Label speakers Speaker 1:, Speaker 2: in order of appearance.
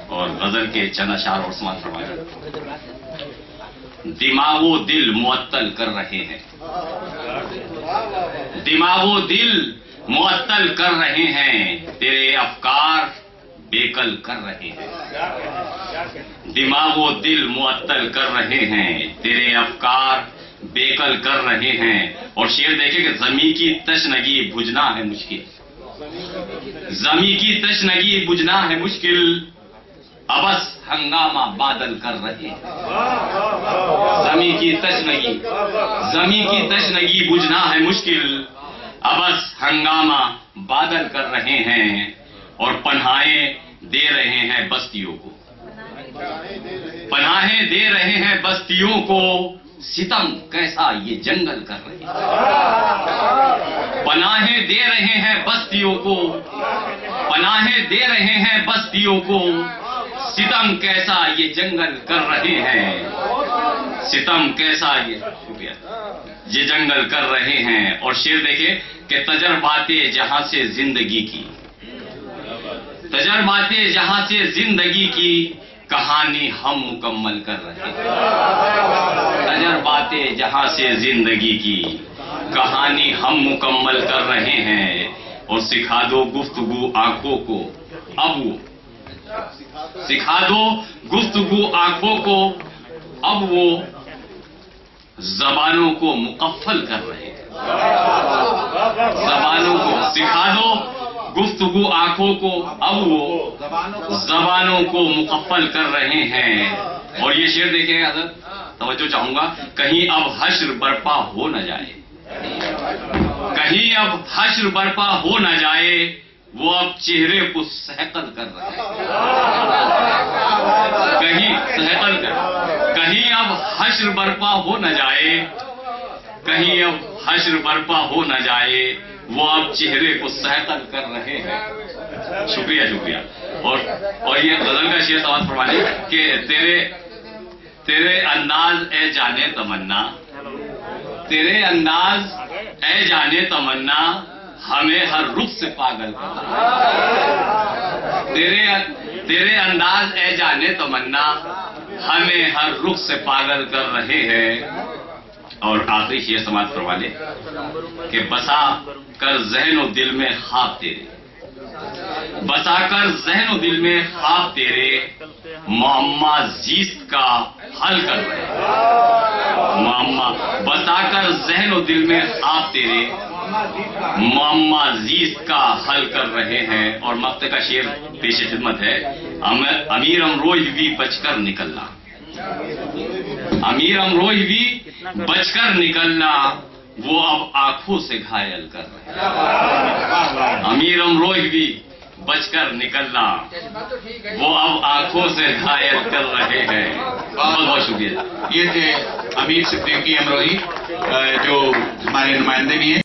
Speaker 1: اور غزل کے چند اشعار اور سماعت فرمائیں۔ دماغ و دل معطل کر رہے ہیں، دماغ و دل معطل کر رہے ہیں، تیرے افکار بےکل کر رہے ہیں، دماغ و دل معطل کر رہے ہیں، تیرے افکار بےکل کر رہے ہیں۔ اور شعر دیکھیں کہ زمیں کی تشنگی بجھنا ہے مشکل، زمیں کی تشنگی بجھنا ہے مشکل، ابس ہنگامہ بادل کر رہے ہیں۔ زمیں کی تشنگی بجھنا ہے مشکل، ابس ہنگامہ بادل کر رہے ہیں، اور پناہیں دے رہے ہیں بستیوں کو، پناہیں دے رہے ہیں بستیوں کو، ستم کیسا یہ جنگل کر رہے ہیں۔ پناہیں دے رہے ہیں بستیوں کو، پناہیں دے رہے ہیں بستیوں کو، ستم کیسا یہ جنگل کر رہے ہیں، ستم کیسا یہ جنگل کر رہے ہیں۔ اور شعر دیکھیں کہ تجربات جہاں سے زندگی کی، تجربات جہاں سے زندگی کی کہانی ہم مکمل کر رہے ہیں، تجربات جہاں سے زندگی کی کہانی ہم مکمل کر رہے ہیں۔ اور سکھا دو گفتگو آنکھوں کو اب وہ، سکھا دو گفتگو آنکھوں کو اب وہ زبانوں کو مقفل کر رہے ہیں، زبانوں کو سکھا دو گفتگو آنکھوں کو اب وہ زبانوں کو مقفل کر رہے ہیں۔ اور یہ شعر دیکھیں حضرت، توجہ چاہوں گا، کہیں اب حشر برپا ہو نہ جائے، کہیں اب حشر برپا ہو نہ جائے، وہ اب چہرے کو سہقل کر رہے ہیں، کہیں سہقل کر، کہیں اب حشر برپا ہو نہ جائے، کہیں اب حشر برپا ہو نہ جائے، وہ اب چہرے کو سہقل کر رہے ہیں۔ شکریہ شکریہ۔ اور یہ غزل کا شعر سماعت فرمائیں کہ تیرے انداز اے جانے تمنا، تیرے انداز اے جانے تمنا، ہمیں ہر رخ سے پاگل کر رہے ہیں، تیرے انداز اے جانے تمنا، ہمیں ہر رخ سے پاگل کر رہے ہیں۔ اور آخری شعر سماعت فرما لیں کہ بسا کر ذہن و دل میں خواب تیرے، بسا کر ذہن و دل میں خواب تیرے، معمہ زیست کا حل کر رہے ہیں، معمہ بسا کر ذہن و دل میں خواب تیرے، معمہ زیست کا حل کر رہے ہیں۔ اور مقطع کا شعر پیش خدمت ہے، امیر امروز بھی بچ کر نکلنا، امیر امروز بھی بچ کر نکلنا، وہ اب آنکھوں سے گھائل کر رہے ہیں، امیر امروز بھی بچ کر نکلنا، وہ اب آنکھوں سے گھائل کر رہے ہیں۔ بہت بہت شکریہ۔
Speaker 2: یہ تھے امیر صدیقی امروہی جو ہمارے نمائندے بھی ہیں۔